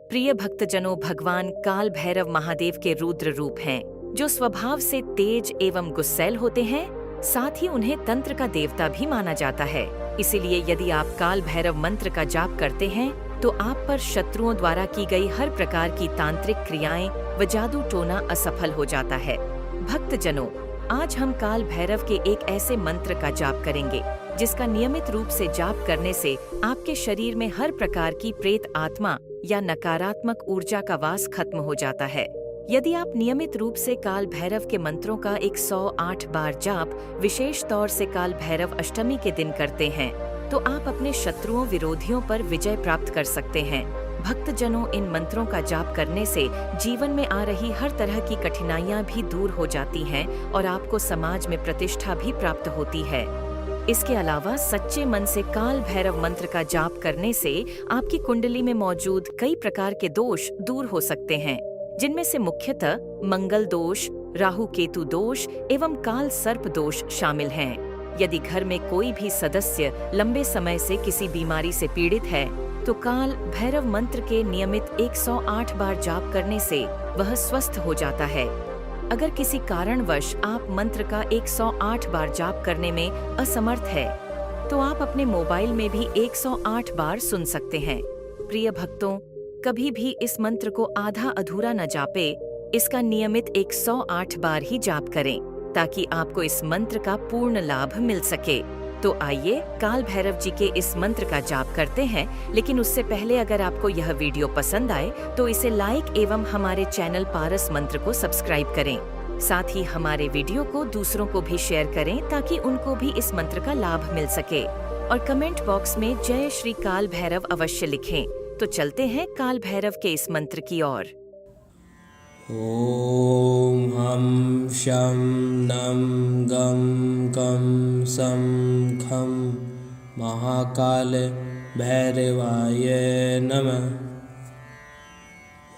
प्रिय भक्तजनों, भगवान काल भैरव महादेव के रुद्र रूप हैं, जो स्वभाव से तेज एवं गुस्सैल होते हैं। साथ ही उन्हें तंत्र का देवता भी माना जाता है। इसीलिए यदि आप काल भैरव मंत्र का जाप करते हैं तो आप पर शत्रुओं द्वारा की गई हर प्रकार की तांत्रिक क्रियाएं व जादू टोना असफल हो जाता है। भक्तजनों, आज हम काल भैरव के एक ऐसे मंत्र का जाप करेंगे जिसका नियमित रूप से जाप करने से आपके शरीर में हर प्रकार की प्रेत आत्मा या नकारात्मक ऊर्जा का वास खत्म हो जाता है। यदि आप नियमित रूप से काल भैरव के मंत्रों का 108 बार जाप विशेष तौर से काल भैरव अष्टमी के दिन करते हैं तो आप अपने शत्रुओं विरोधियों पर विजय प्राप्त कर सकते हैं। भक्तजनों, इन मंत्रों का जाप करने से जीवन में आ रही हर तरह की कठिनाइयां भी दूर हो जाती हैं और आपको समाज में प्रतिष्ठा भी प्राप्त होती है। इसके अलावा सच्चे मन से काल भैरव मंत्र का जाप करने से आपकी कुंडली में मौजूद कई प्रकार के दोष दूर हो सकते हैं, जिनमें से मुख्यतः मंगल दोष, राहु केतु दोष एवं काल सर्प दोष शामिल हैं। यदि घर में कोई भी सदस्य लंबे समय से किसी बीमारी से पीड़ित है तो काल भैरव मंत्र के नियमित 108 बार जाप करने से वह स्वस्थ हो जाता है। अगर किसी कारणवश आप मंत्र का 108 बार जाप करने में असमर्थ है तो आप अपने मोबाइल में भी 108 बार सुन सकते हैं। प्रिय भक्तों, कभी भी इस मंत्र को आधा अधूरा न जापे, इसका नियमित 108 बार ही जाप करें ताकि आपको इस मंत्र का पूर्ण लाभ मिल सके। तो आइए काल भैरव जी के इस मंत्र का जाप करते हैं। लेकिन उससे पहले अगर आपको यह वीडियो पसंद आए तो इसे लाइक एवं हमारे चैनल पारस मंत्र को सब्सक्राइब करें। साथ ही हमारे वीडियो को दूसरों को भी शेयर करें ताकि उनको भी इस मंत्र का लाभ मिल सके। और कमेंट बॉक्स में जय श्री काल भैरव अवश्य लिखें। तो चलते हैं काल भैरव के इस मंत्र की ओर। ॐ हं शं नं गं कं सं खं महाकाल भैरवाय नमः।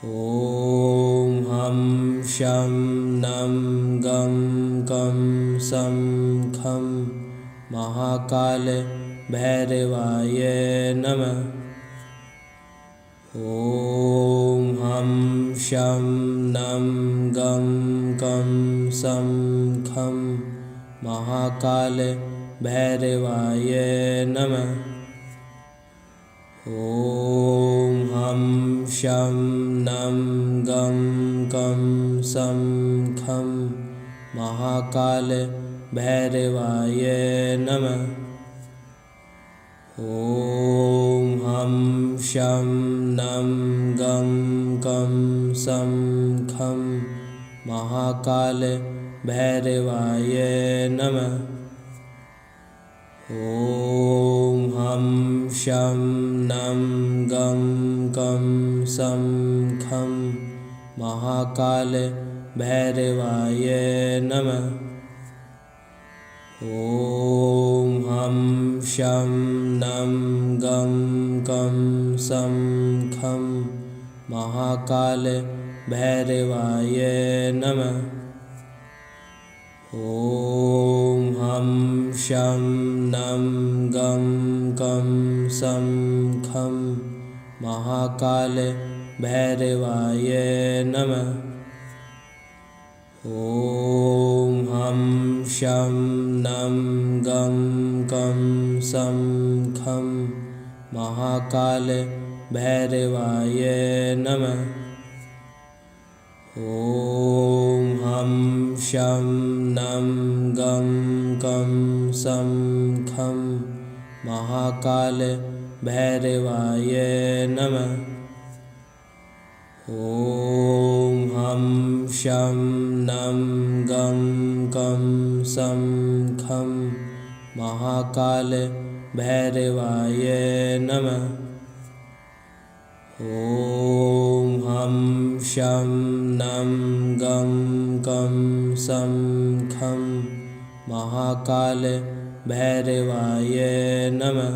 ॐ हं शं नं गं कं सं खं महाकाल भैरवाय नमः। ॐ हं शं नं गं कं सं खं महाकाल भैरवाय नमः। ॐ हं शं नं गं कं सं खं महाकाल भैरवाय नमः। ॐ हं शं नं गं कं सं खं महाकाल भैरवाय नमः। ॐ हं शं नं गं कं सं खं महाकाल भैरवाय नमः। ॐ हं शं नं गं कं सं खं महाकाल भैरवाय नमः। ॐ हं शं नं गं कं सं खं महाकाल भैरवाय नमः। ॐ हं शं नं गं कं सं खं महाकाल भैरवाय नमः। ॐ हं शं नं गं कं सं खं महाकाल भैरवाय नमः। ॐ हं शं नं गं कं सं खं महाकाल भैरवाय नमः। ॐ हं शं नं गं कं सं खं महाकाल भैरवाय नमः।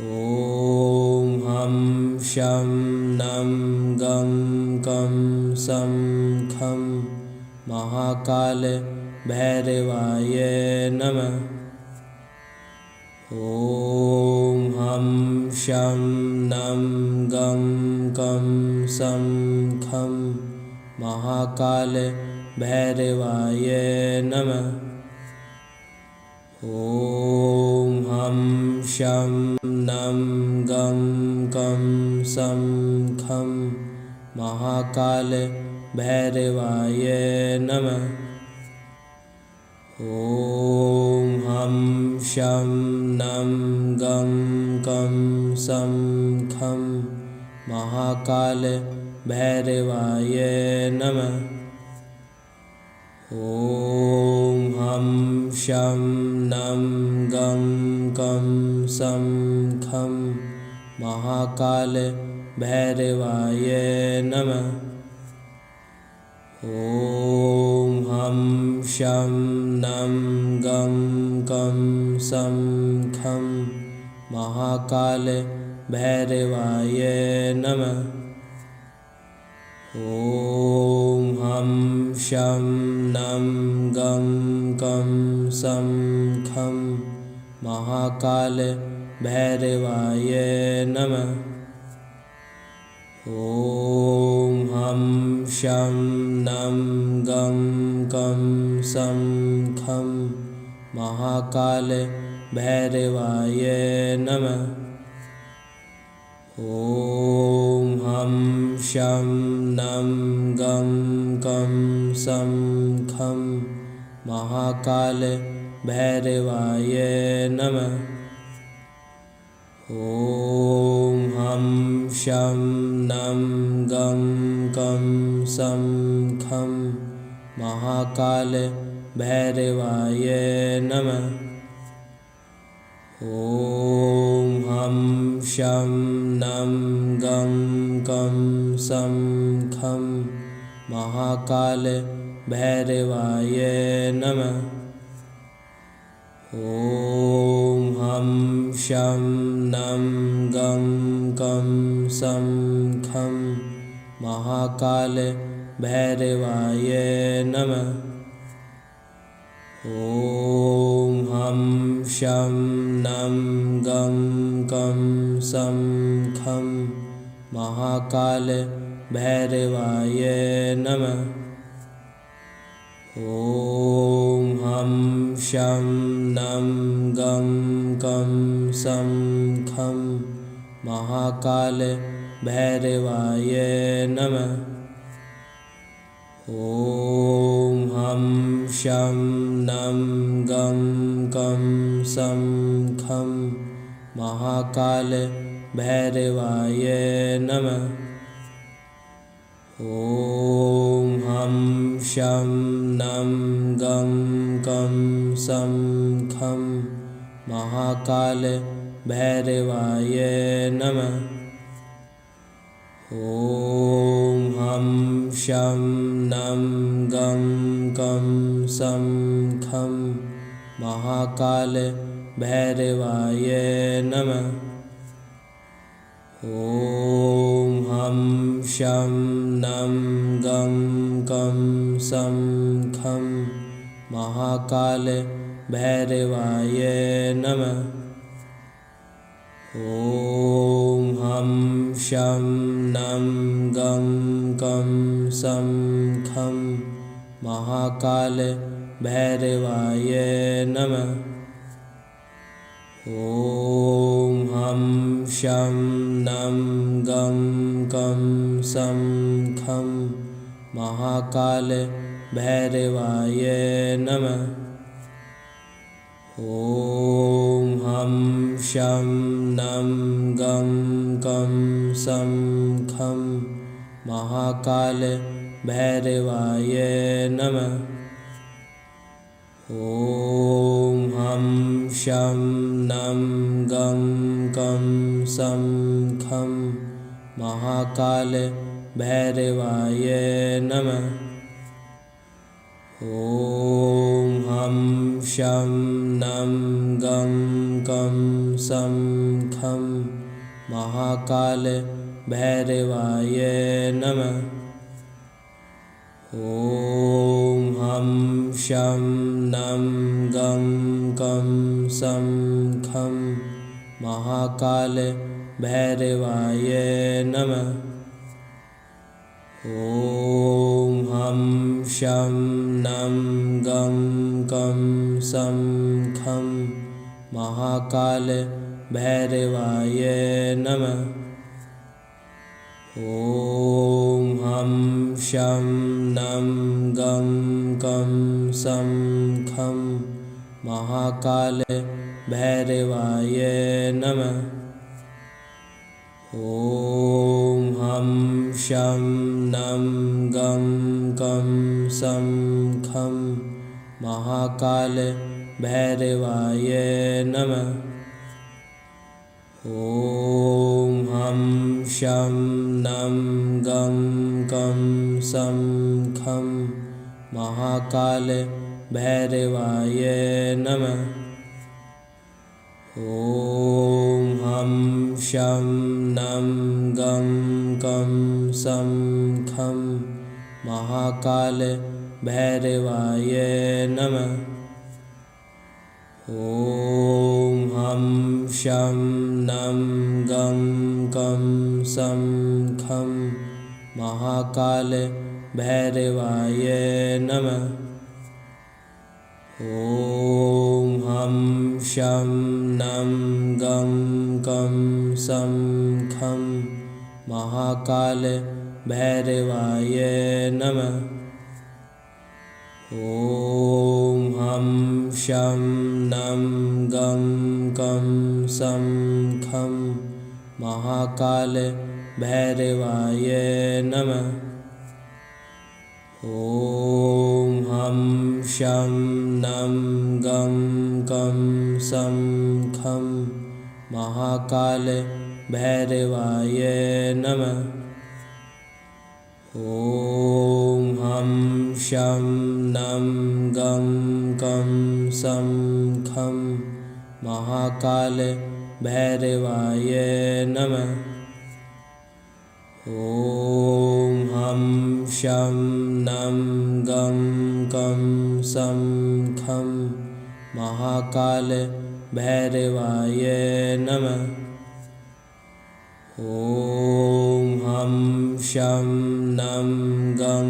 ॐ हं शं नं गं कं सं खं महाकाल भैरवाय नमः। ॐ हम शं नं गं कं सं खं महाकाल भैरवाय नमः। ॐ हम शं नं गं कं सं खं महाकाल भैरवाय नमः। ॐ हम शं नं गं कं सं खं महाकाल भैरवाय नमः। ॐ हम शं नं गं कं सं खं महाकाल भैरवाय नमः। ॐ हम शं नं गं कं सं खं महाकाल भैरवाय नमः। ॐ हम शं नं गं कं सं खं महाकाल भैरवाय नमः। ॐ हम शं नं गं कं सं खं महाकाल भैरवाय नमः। ॐ हम शं नं गं कं सं खं महाकाल भैरवाय नमः। ॐ हम शं नं गं कं सं खं महाकाल भैरवाय नमः। ॐ हम शं नं गं कं सं खं महाकाल भैरवाय नमः। ॐ हम शं नं गं कं सं खं महाकाल भैरवाय नमः। ॐ हम शं नं गं कं सं खं महाकाल भैरवाय नमः। ॐ हम शं नं गं कं सं खं महाकाल भैरवाय नमः। ॐ हम शं नं गं कं सं खं महाकाल भैरवाय नमः। ॐ हम शं नं गं कं सं खं महाकाल भैरवाय नमः। ॐ हम शं नं गं कं सं खं महाकाल भैरवाय नमः। ॐ हम शं नं गं कं सं खं महाकाल भैरवाय नमः। ॐ हम शं नं गं कं सं खं महाकाल भैरवाय नमः। ॐ हम शं नं गं कं सं खं महाकाल भैरवाय नमः। ॐ हम शं नं गं कं सं खं महाकाल भैरवाय नमः। ॐ हम शं नं गं कं सं खं महाकाल भैरवाय नमः। ॐ हम शं नं गं कं सं खं महाकाल भैरवाय नमः। ॐ हम शं नं गं कं सं खं महाकाल भैरवाय नमः। ॐ हं शं नं गं कं सं खं महाकाल भैरवाय नमः। ॐ हं शं नं गं कं सं खं महाकाल भैरवाय नमः। ॐ हं शं नं गं कं सं खं महाकाल भैरवाय नमः। ॐ हं शं नं गं कं सं खं महाकाल भैरवाय नमः। ॐ हं शं नं गं कं सं खं महाकाल भैरवाय नमः। ॐ हं शं नं गं कं सं खं महाकाल भैरवाय नमः। ॐ हं शं नं गं कं सं खं महाकाल भैरवाय नमः। ॐ हं शं नं गं कं सं खं महाकाल भैरवाय नमः। ॐ हं शं नं गं कं सं खं महाकाल भैरवाय नमः। ॐ हं शं नं गं कं सं खं महाकाल भैरवाय नमः। ॐ हं शं नं गं कं सं खं महाकाल भैरवाय नमः। ॐ हं शं नं गं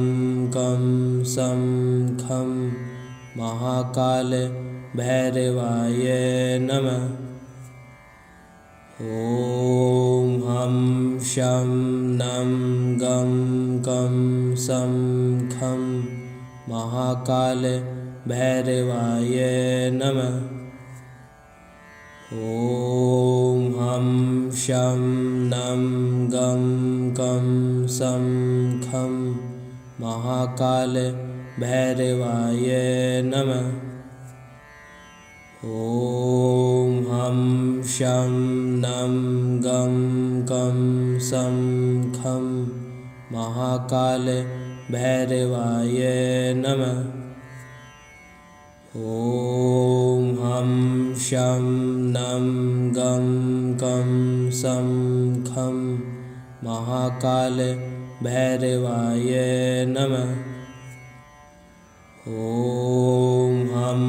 कं सं खं महाकाल भैरवाय नमः। ॐ हं शं नं गं कं सं खं महाकाल भैरवाय नमः। ॐ हं शं नं गं कं सं खं महाकाल भैरवाय नमः। ॐ हं शं नं गं कं सं खं महाकाल भैरवाय नमः। ॐ हं शं नं गं कं सं खं महाकाल भैरवाय नमः। ॐ हं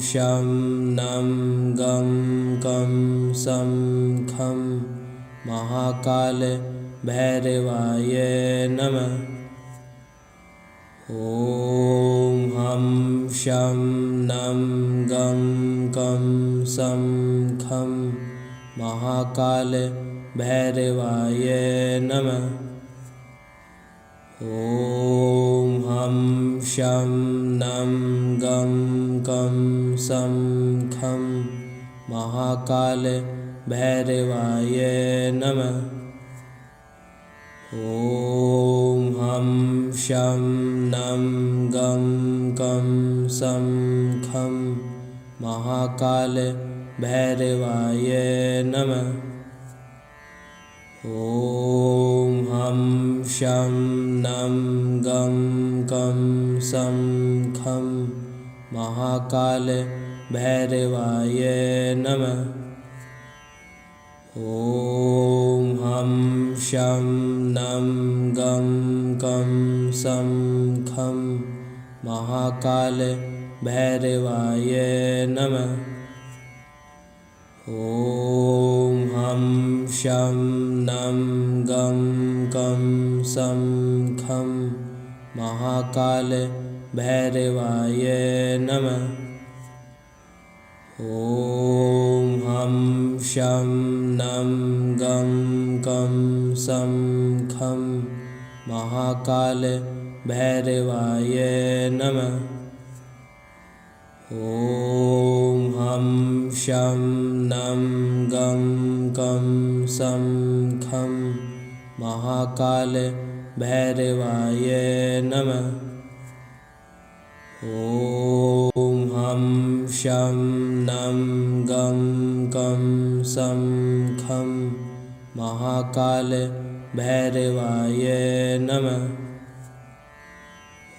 शं नं गं कं सं खं महाकाल भैरवाय नमः। ॐ हं शं नं गं कं सं खं महाकाल भैरवाय नमः। ॐ हं शं नं गं कं सं खं महाकाल भैरवाय नमः। ॐ हं शं नं गं कं सं खं महाकाल भैरवाय नमः। ॐ हं शं नं गं कं सं खं महाकाल भैरवाय नमः। ॐ हं शं नं गं कं सं खं महाकाल भैरवाय नमः। ॐ हं शं नं गं कं सं खं महाकाल भैरवाय नमः। ॐ हं शं नं गं कं सं खं महाकाल भैरवाय नमः। ॐ हं शं नं गं कं सं खं महाकाल भैरवाय नमः। ॐ हं शं नं गं कं सं खं महाकाल भैरवाय नमः।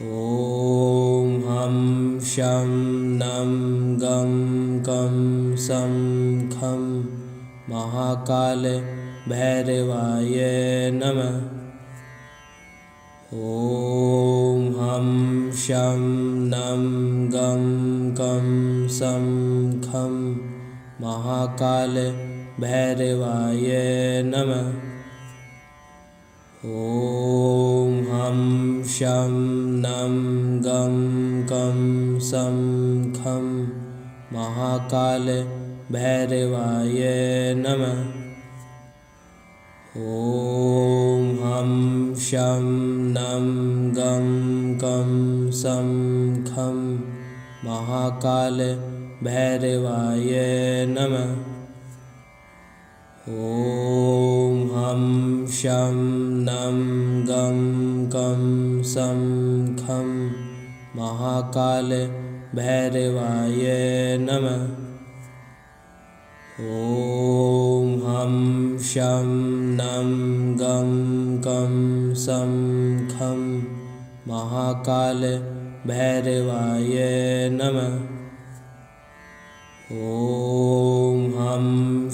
ॐ हं शं नं गं कं सं खं महाकाल भैरवाय नमः। ॐ हं शं नं गं कं सं खं महाकाल भैरवाय नमः। ॐ हं शं नं गं कं सं खं महाकाल भैरवाय नमः। ॐ हं शं नं गं कं सं खं महाकाल भैरवाय नमः। ॐ हं शं नं गं कं सं खं महाकाल भैरवाय नमः। ॐ हं शं नं गं कं सं खं महाकाल भैरवाय नमः। ॐ हं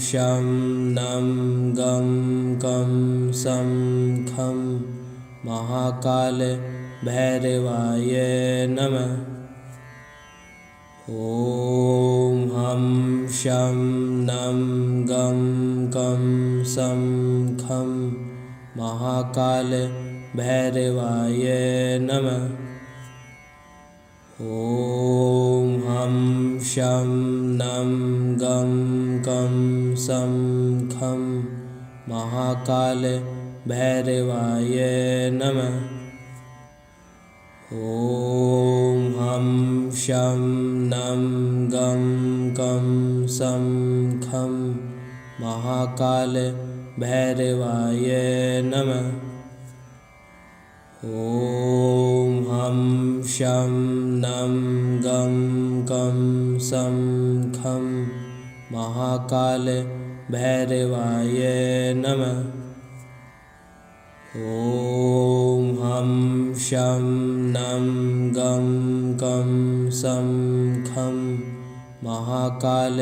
शं नं गं कं सं खं महाकाल भैरवाय नमः। ॐ हं शं नं गं कं सं खं महाकाल भैरवाय नमः। ॐ हं शं नं गं कं सं खं महाकाल भैरवाय नमः। ॐ हं शं नं गं कं सं खं महाकाल भैरवाय नमः। ॐ हं शं नं गं कं सं खं महाकाल भैरवाय नमः। ॐ हं शं नं गं कं सं खं महाकाल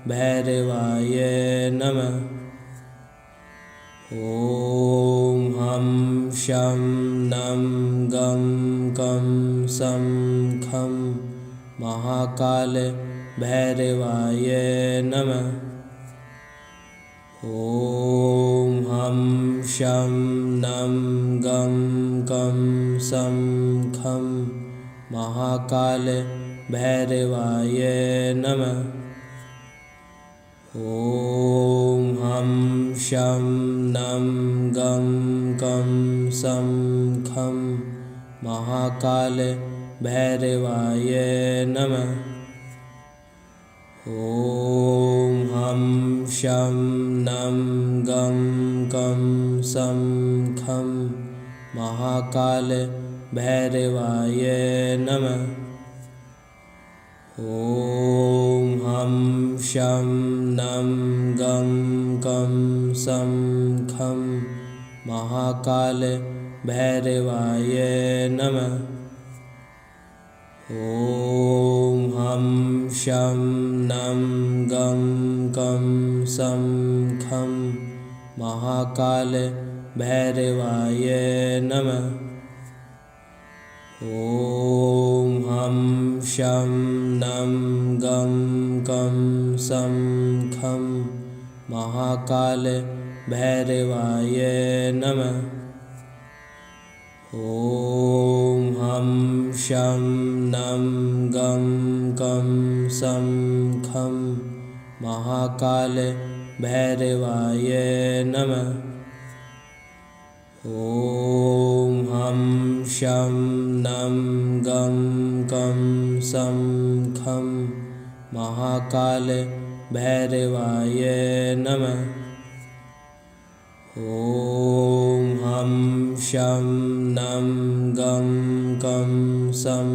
भैरवाय नमः। ॐ हं शं नं गं कं सं खं महाकाल भैरवाय नमः। ॐ हं शं नं गं कं सं खं महाकाल भैरवाय नमः। ॐ हं शं नं गं कं सं खं महाकाल भैरवाय नमः। ॐ हं शं नं गं कं सं खं महाकाल भैरवाय नमः। ॐ हं शं नं गं कं सं खं महाकाल भैरवाय नमः। ॐ हं शं नं गं कं सं खं महाकाल भैरवाय नमः। ॐ हं शं नं गं कं सं खं महाकाल भैरवाय नमः। ॐ हम शं नं गं कं सं खं महाकाल भैरवाय नमः। ॐ हम शं नं गं कं सं खं महाकाल भैरवाय नमः। ॐ हम शं नं गं कं सं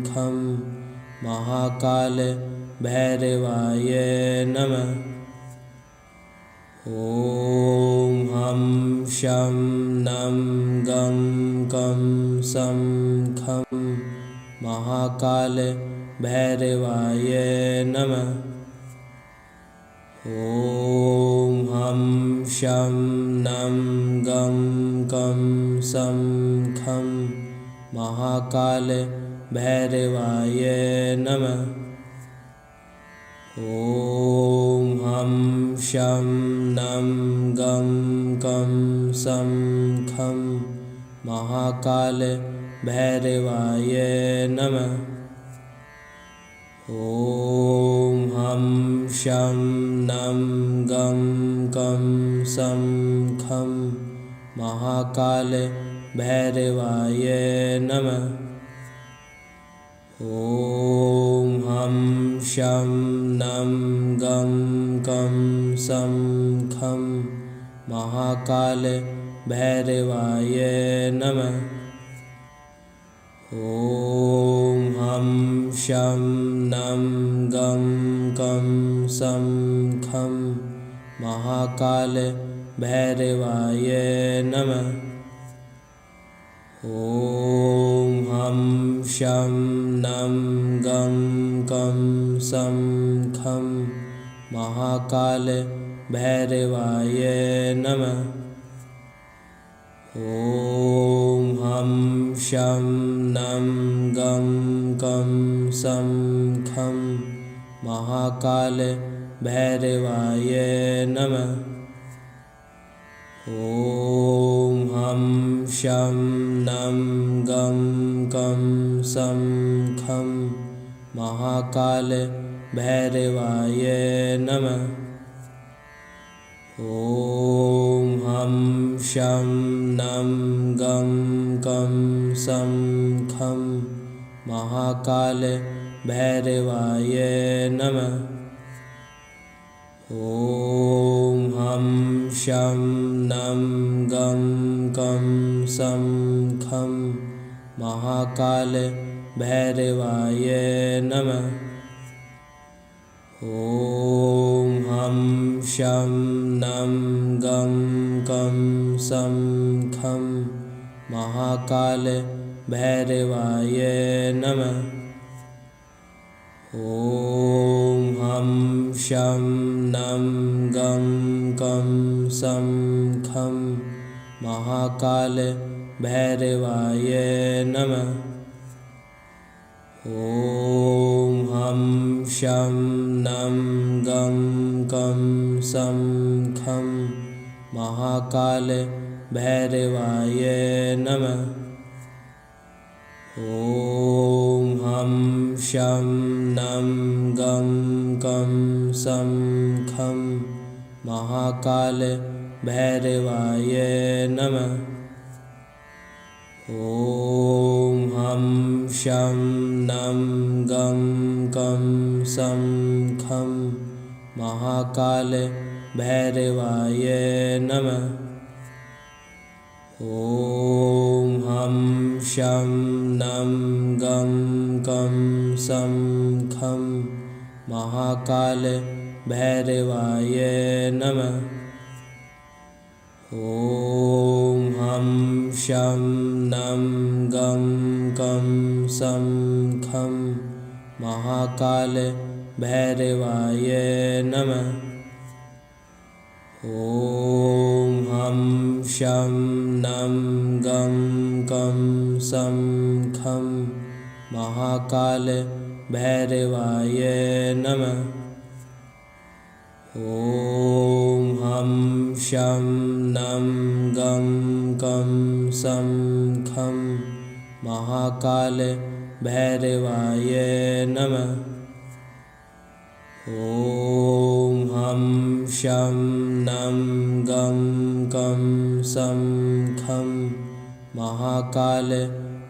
खं महाकाल भैरवाय नमः। ॐ हम शं नं गं कं सं खं महाकाल भैरवाय नमः। ॐ हम शं नं गं कं सं खं महाकाल भैरवाय नमः। ॐ हम शं नं गं कं सं खं महाकाल भैरवाय नमः। ॐ हम शं नं गं कं सं खं महाकाल भैरवाय नमः। ॐ हम शं नं गं कं सं खं महाकाल भैरवाय नमः। ॐ हम शं नं गं कं सं खं महाकाल भैरवाय नमः। ॐ हम शं नं गं कं सं खं महाकाल भैरवाय नमः। ॐ हम शं नं गं कं सं खं महाकाल भैरवाय नमः। ॐ हम शं नं गं कं सं खं महाकाल भैरवाय नमः। ॐ हम शं नं गं कं सं खं महाकाल भैरवाय नमः। ॐ हम शं नं गं कं सं खं महाकाल भैरवाय नमः। ॐ हम शं नं गं कं सं खं महाकाल भैरवाय नमः। ॐ हम शं नं गं कं सं खं महाकाल भैरवाय नमः। ॐ हम शं नं गं कं सं खं महाकाल भैरवाय नमः। ॐ हम शं नं गं कं सं खं महाकाल भैरवाय नमः। ॐ हम शं नं गं कं सं खं महाकाल भैरवाय नमः। ॐ हम शं नं गं कं सं खं महाकाल भैरवाय नमः। ॐ हम शं नं गं कं सं खं महाकाल भैरवाय नमः। ॐ हम शं नं गं कं सं खं महाकाल भैरवाय नमः। ॐ हं शं नं गं कं सं खं महाकाल भैरवाय नमः। ॐ हं शं नं गं कं सं खं महाकाल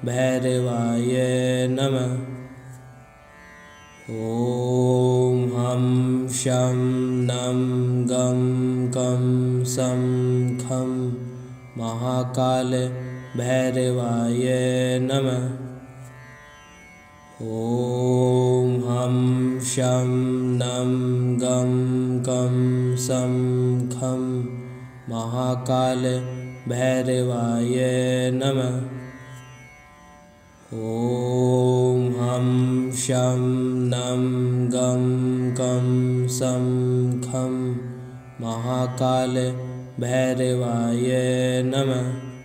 भैरवाय नमः। ॐ हं शं नं गं कं सं खं महाकाल भैरवाय नमः। ॐ हं शं नं गं कं सं खं महाकाल भैरवाय नमः। ॐ हं शं नं गं कं सं खं महाकाल भैरवाय नमः।